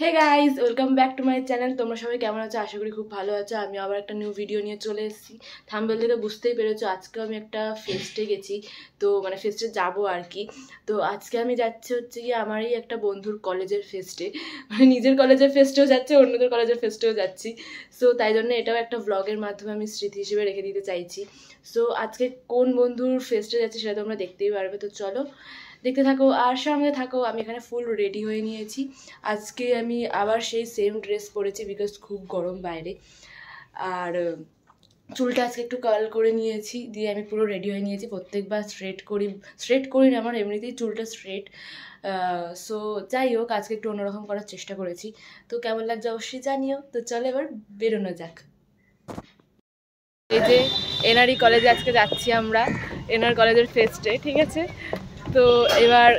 Hey guys, welcome back to my channel. তোমরা সবাই কেমন আছো? আশা করি খুব ভালো আছো। আমি আবার একটা নিউ ভিডিও নিয়ে চলে এসেছি। থাম্বনেল থেকে বুঝতেই পেরেছো আজকে আমি একটা ফেস্টে গেছি, তো মানে ফেস্টে যাবো আর কি। তো আজকে আমি যাচ্ছি হচ্ছে কি আমারই একটা বন্ধুর কলেজের ফেস্টে, মানে নিজের কলেজের ফেস্টেও যাচ্ছি, অন্যদের কলেজের ফেস্টেও যাচ্ছি। সো তাই জন্য এটাও একটা ব্লগের মাধ্যমে আমি স্মৃতি হিসেবে রেখে দিতে চাইছি। সো আজকে কোন বন্ধুর ফেস্টে যাচ্ছি সেটা তোমরা দেখতেই পারবে। তো চলো দেখতে থাকো আর সঙ্গে থাকো। আমি এখানে ফুল রেডি হয়ে নিয়েছি। আজকে আমি আবার সেই সেম ড্রেস পরেছি বিকজ খুব গরম বাইরে। আর চুলটা আজকে একটু কার্ল করে নিয়েছি, দিয়ে আমি পুরো রেডি হয়ে নিয়েছি। প্রত্যেকবার স্ট্রেট করি না, আমার এমনিতেই চুলটা স্ট্রেট। সো যাই হোক, আজকে একটু অন্যরকম করার চেষ্টা করেছি। তো কেমন লাগছে অবশ্যই জানিও। তো চলো এবার বেরোনো যাক। এই যে এনআরই কলেজে আজকে যাচ্ছি আমরা, এনআর কলেজের ফেস্টে, ঠিক আছে? তো এবার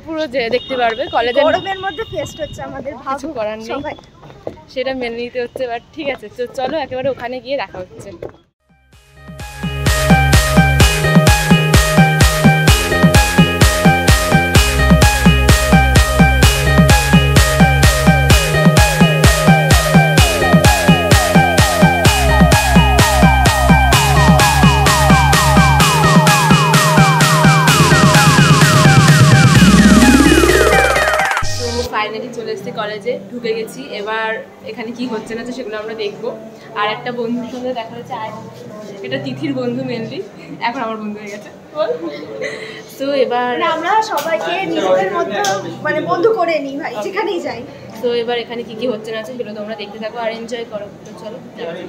পুরো যে দেখতে পারবে কলেজের গরমের মধ্যে ফেস্ট হচ্ছে আমাদের, কিছু করার নেই, সেটা মেনে নিতে হচ্ছে। বাট ঠিক আছে, তো চলো একেবারে ওখানে গিয়ে দেখা হচ্ছে। ফাইনালি চলে এসেছি কলেজে, ঢুকে গেছি। এবার এখানে কি হচ্ছে না সেগুলো আমরা দেখবো। আর একটা বন্ধুর সঙ্গে দেখা হচ্ছে, এটা তিথির বন্ধু মেনলি, এখন আমার বন্ধু হয়ে গেছে। তো এবার আমরা সবাইকে নিজেদের মধ্যে মানে বন্ধু করে নিই ভাই, যেখানেই যাই। তো এবার এখানে কি কি হচ্ছে না সেগুলো তোমরা দেখতে থাকো আর এনজয় করো। তো চলো যাওয়া যাক।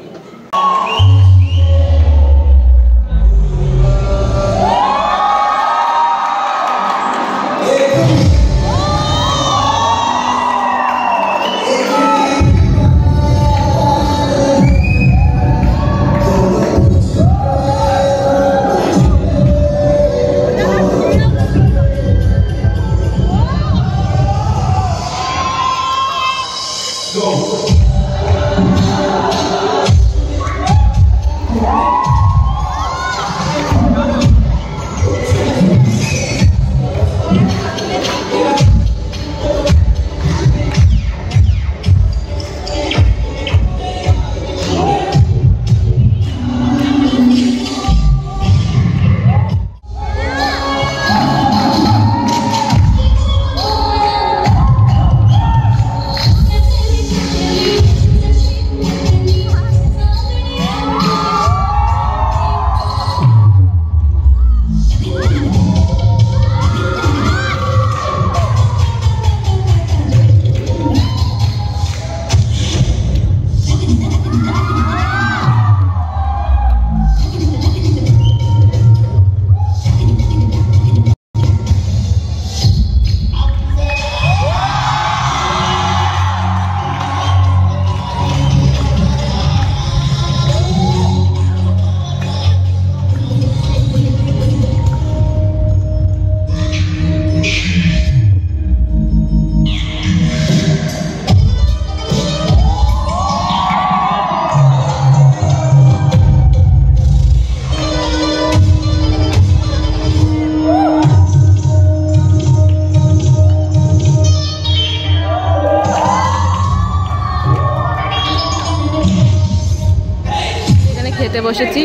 খেতে বসেছি।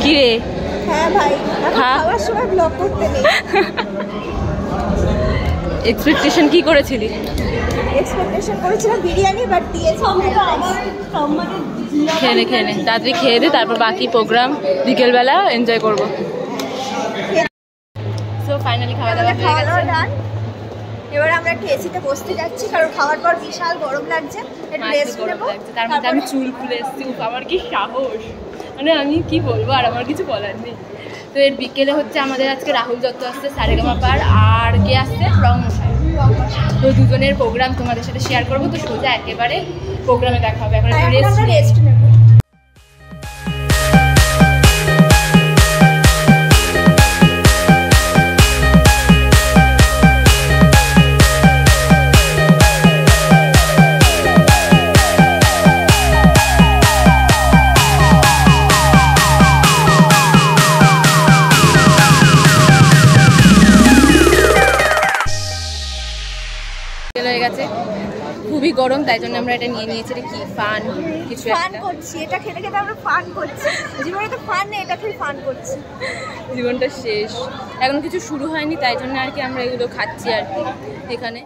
কি রে? হ্যাঁ ভাই, খাওয়ার সময় ব্লগ করতে নেই। এক্সপেকটেশন কি করেছিলি? এক্সপেকটেশন করেছিলাম বিরিয়ানি, বাট দিয়েছে খেয়ে নে তাড়াতাড়ি খেয়ে দে, তারপর বাকি প্রোগ্রাম বিকেলবেলা এনজয় করবো। সো ফাইনালি খাওয়া দাওয়া হয়ে গেছে। এবার আমরা একটু এসিতে বসতে যাচ্ছি, কারণ খাওয়ার পর বিশাল গরম লাগছে, একটু রেস্ট নেব। তার মধ্যে আমি চুল খুলে এসেছি, আমার কি সাহস, মানে আমি কি বলবো, আর আমার কিছু বলার নেই। তো এর বিকেলে হচ্ছে আমাদের আজকে রাহুল দত্ত আসছে, সারেগামাপার, আর কে আসছে, রং মশাই। তো দুজনের প্রোগ্রাম তোমাদের সাথে শেয়ার করবো। তো সোজা একেবারে প্রোগ্রামে দেখা হবে। এখন রেস্ট নেব। গরম, তাই জন্য আমরা এটা নিয়ে নিয়েছি। এটা কি ফান কিছু ফান করছি, এটা খেতে খেতে আমরা ফান করছি। জীবনে তো ফান নেই, এটা খেয়ে ফান করছি। জীবনটা শেষ, এখনো কিছু শুরু হয়নি, তাই জন্য আর কি আমরা এগুলো খাচ্ছি আর কি এখানে।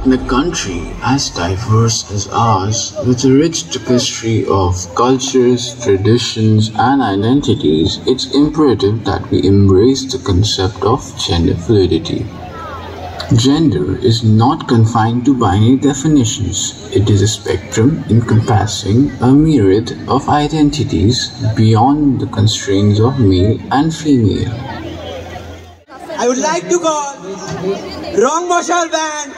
In a country as diverse as ours, with a rich tapestry of cultures, traditions, and identities, it's imperative that we embrace the concept of gender fluidity. Gender is not confined to binary definitions. It is a spectrum encompassing a myriad of identities beyond the constraints of male and female. I would like to call Wrong Marshall Band.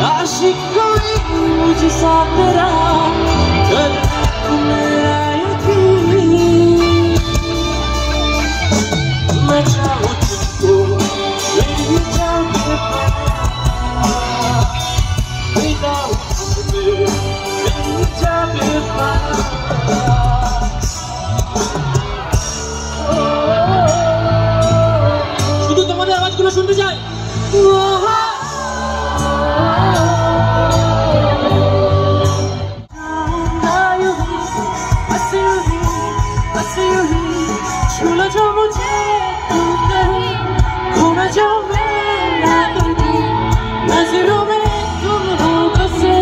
आशिक कोई मुझे साथ तेरा कर मेरा यकीन मैं चाहूँ तुमको मेरी जान के पास बिना तुमने मेरी जान के पास শুধু তোমাদের আওয়াজগুলো শুনতে চাই। छूलो जो मुझे तुम नहीं, घूमे जो मेरा कभी, नजरों में तुम हो बसे,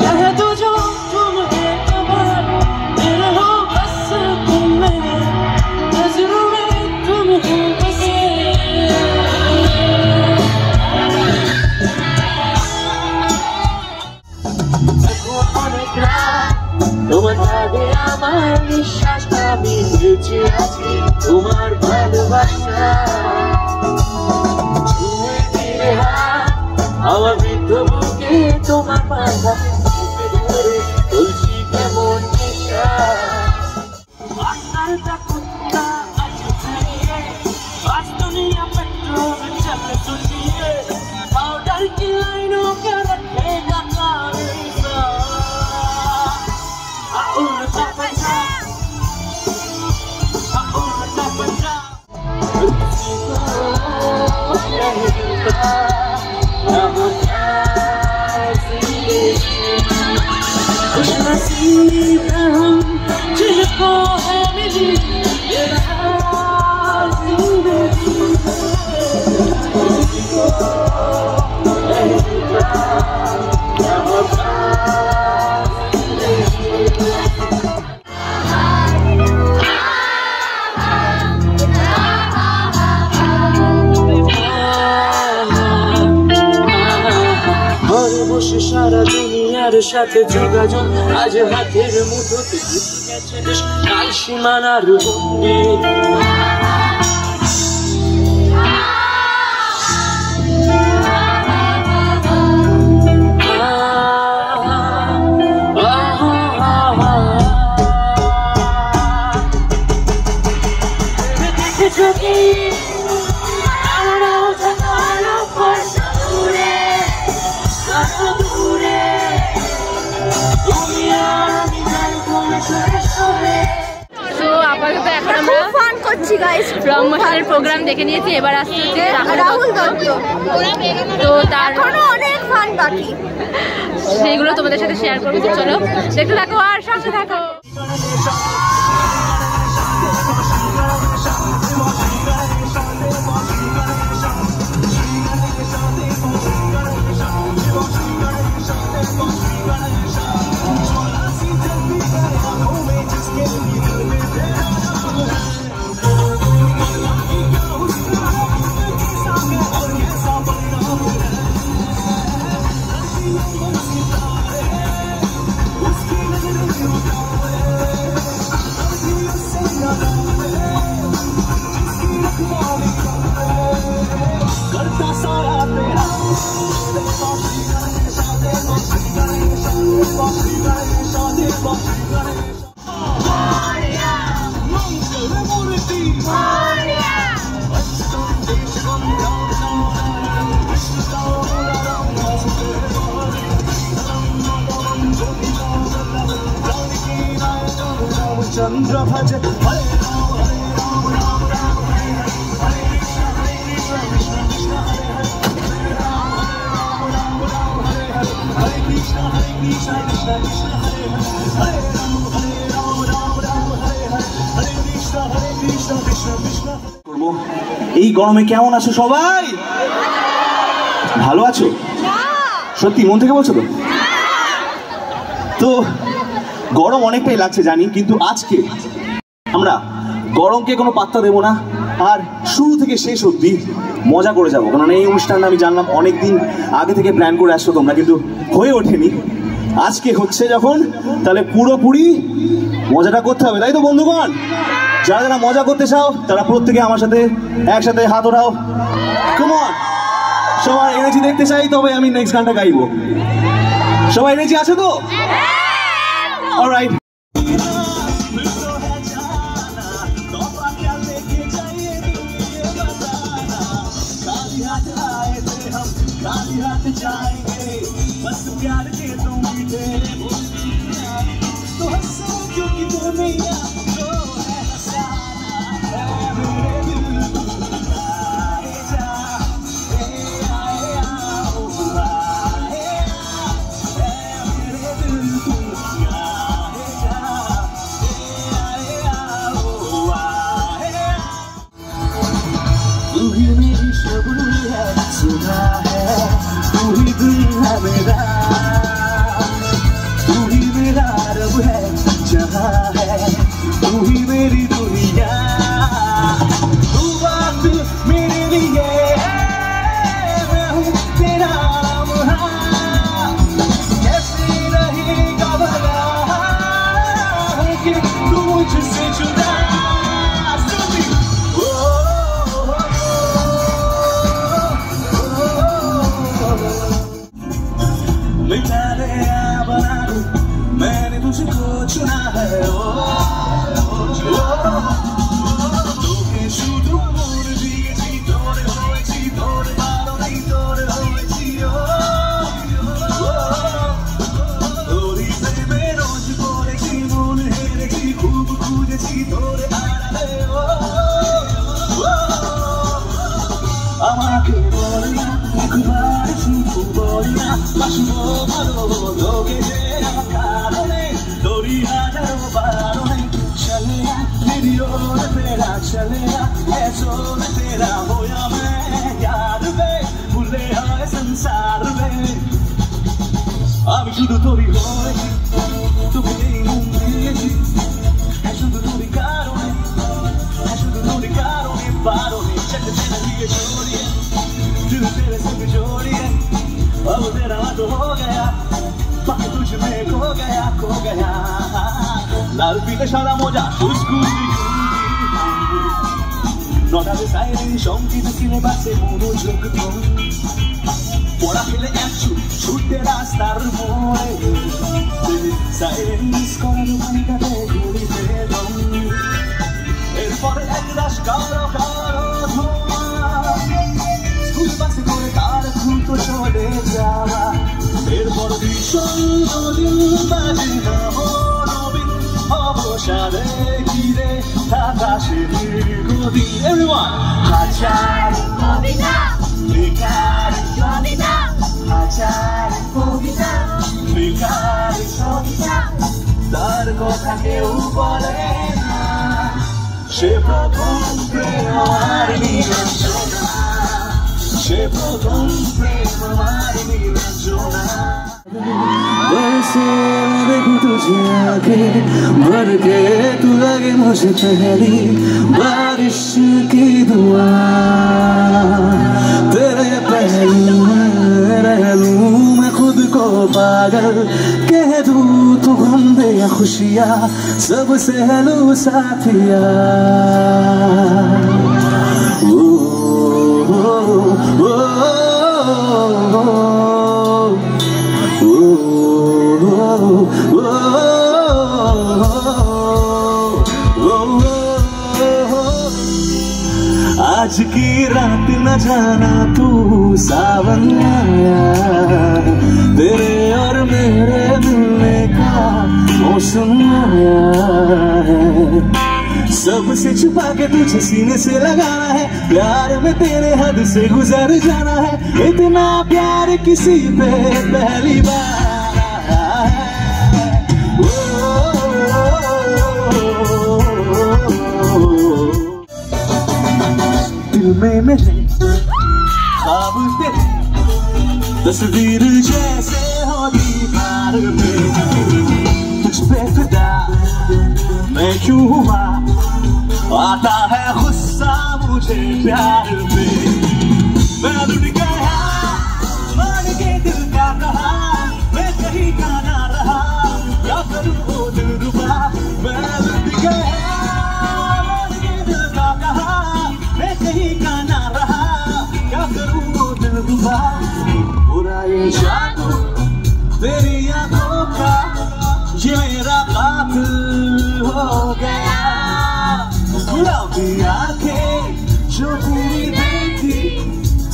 कह दो जो तुम है कमाल, मेरे हो बस तुम मेरे, नजरों में तुम हो बसे। তোমার ভাবে আমার বিশ্বাস আমি বেঁচে আছি তোমার ভালোবাসা ছুঁয়ে দিলে আমার বৃদ্ধ বুকে তোমার মাথা ধরে তুলসী কেমন নেশা আসালটা কুত্তা আছে ফিরিয়ে আজ দুনিয়া পেট্রোল চলে সুজিয়ে পাউডার की लाइनों के रखेगा कारिसा उल्टा पंजा किसी को नहीं पता ना होता खुश नसीब हम जिनको है मिली ये राज जिंदगी किसी को नहीं पता ना होता সারা দুনিয়ার সাথে যোগাযোগ আজ হাতের মুঠোতে গেছে দেশ কাল সীমানার বন্দি আপাতত এখন আমরা ফান করছি গাইস। ফ্রম মোশনের প্রোগ্রাম দেখে নিয়েছি, এবার আসছে রাহুল দত্ত। তো তার এখনো অনেক ফান বাকি, সেইগুলো তোমাদের সাথে শেয়ার করবো। তো চলো দেখতে থাকো আর সাথে থাকো। चंद्र भज এই গরমে কেমন আছো সবাই? ভালো আছো? সত্যি মন থেকে বলছো তো? তো গরম অনেকটাই লাগছে জানি, কিন্তু আজকে আমরা গরমকে কোনো পাত্তা দেবো না, আর শুরু থেকে শেষ অবধি মজা করে যাবো। কারণ এই অনুষ্ঠানটা আমি জানলাম অনেকদিন আগে থেকে প্ল্যান করে আসছো তোমরা, কিন্তু হয়ে ওঠেনি। আজকে হচ্ছে যখন, তাহলে পুরোপুরি মজাটা করতে হবে, তাই তো বন্ধুগণ? যারা যারা মজা করতে চাও তারা প্রত্যেকে আমার সাথে একসাথে হাত ওঠাও। কাম অন, সবার এনার্জি দেখতে চাই, তবে আমি নেক্সট গানটা গাইবো। সবাই এনার্জি আছে তো? অলরাইট। बस प्यार के तुम मीठे तो हंसो क्योंकि दुनिया जो है हंसाना है मेरे दिल आए जा आए आओ आए मेरे दिल तुम आए जा आए आओ आए। तू ही मेरी शबनम है, सुना है तू ही दिल है मेरा, तू ही मेरा रब है, जहाँ है तू ही मेरी दुनिया। तू बात मेरे लिए मैं हूँ तेरा लम्हा, कैसे रहेगा भला कि तू मुझसे जुदा। मैंने तुझको चुना है আমাকে বলিয়া একবার শুধু বলিয়া বাসবো ভালো তোকে যে আমার কারণে তোরই হাজারো বারণে চলেয়া मेरी ओर तेरा चलेया ऐसो में तेरा होया मैं याद में भूले है संसार में আমি শুধু তোরই হয়েছি তোকে মন দিয়েছি শুধু তোরই কারণে শুধু তোরই কারণে বারণে চলে চলে দিয়ে छोड़िए दिल तेरे संग जोड़िए अब तेरा तो हो गया बाकी तुझ में खो गया लाल पीले सारा मोजा खुशखुशी নটাতে সাইরেন সঙ্গীত কিনে বাসে মনোযোগ দিন পড়া ফেলে একটু ছুটে রাস্তার মোড়ে সাইরেন মিস করা দোকানটাতে ঘুরি ফেলুন এরপরে এক রাশ কালো কালো ধোঁয়া স্কুল বাসে করে তার দ্রুত চলে যাওয়া এরপর ভীষণ নদীন বাজে না নবীন অবসাদে ঘিরে be everyone. Hachar Bobina, Vikar Bobina, Hachar Bobina, Vikar Bobina. Dar ko thake upalena, she pratham prema marini ranjona, she pratham prema marini ranjona. बरसे मैं देखूं तुझे आके भर के तू लगे मुझे पहली बारिश की दुआ तेरे पहलू में रह लूं मैं खुद को पागल कह दूं तू गम दे या खुशियाँ सबसे लूं साथिया आज की रात न जाना तू सावन आया तेरे और मेरे मिलने का मौसम आया है सबसे छुपा के तुझे सीने से लगाना है प्यार में तेरे हद से गुजर जाना है इतना प्यार किसी पे पहली बार में मेरे ख्वाब तेरे तस्वीर जैसे हो दीवार पे तुझ पे फिदा मैं क्यों हुआ आता है गुस्सा मुझे प्यार पे मैं लुट गया मान के दिल का कहा मैं कहीं का ना रहा क्या करूँ दिल रुबा मैं लुट गया मान के दिल का कहा मैं कहीं का ना रहा क्या करूँ दिल रुबा बुरा ये जादू तेरी आंखों का ये मेरा कातिल हो गया गुलाबी आंखें जो तेरी देखी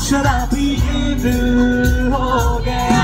शराबी ये दिल हो गया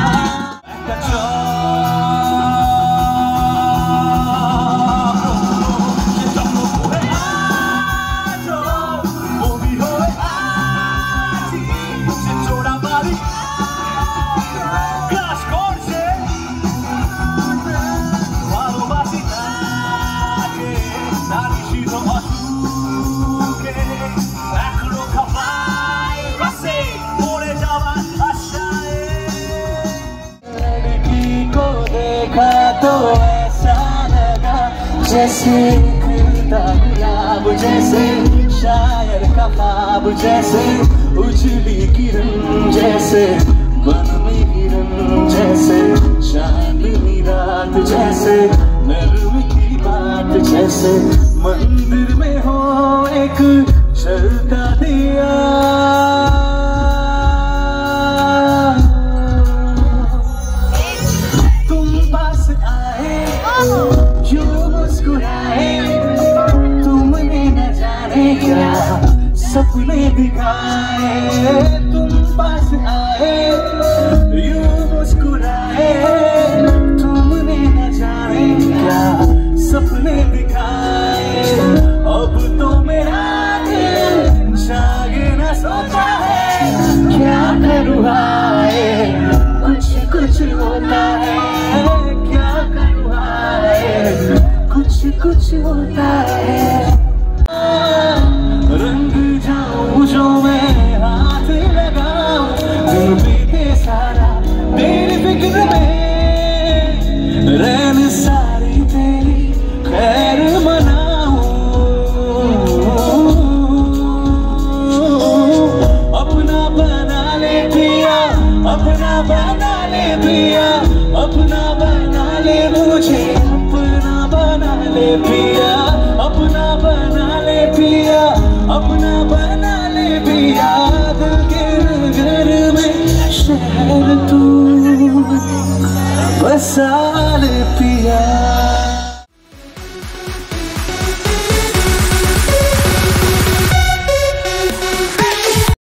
तो ऐसा लगा जैसे गुलाब जैसे शायर का ख्वाब जैसे उजली किरण जैसे बनमी किरण जैसे चांदनी रात जैसे नरम की बात जैसे मंदिर में हो एक जलता दिया सपने दिखाए तुम पास आए यूं मुस्कुराए तुमने न जाने क्या सपने दिखाए अब तो मेरा दिल जागे न सोचा है क्या करूँ आए कुछ कुछ होता है क्या करूँ आए कुछ कुछ होता है रंग जाऊं जो मैं हाथ लगाऊं दिल बीते सारा तेरी फिक्र में रैन सारी तेरी खैर मनाऊं अपना बना ले पिया अपना बना ले पिया अपना बना ले मुझे अपना बना ले पिया अपना बना ले पिया अपना बना ले पिया दिल के घर में शहर तू बसा ले पिया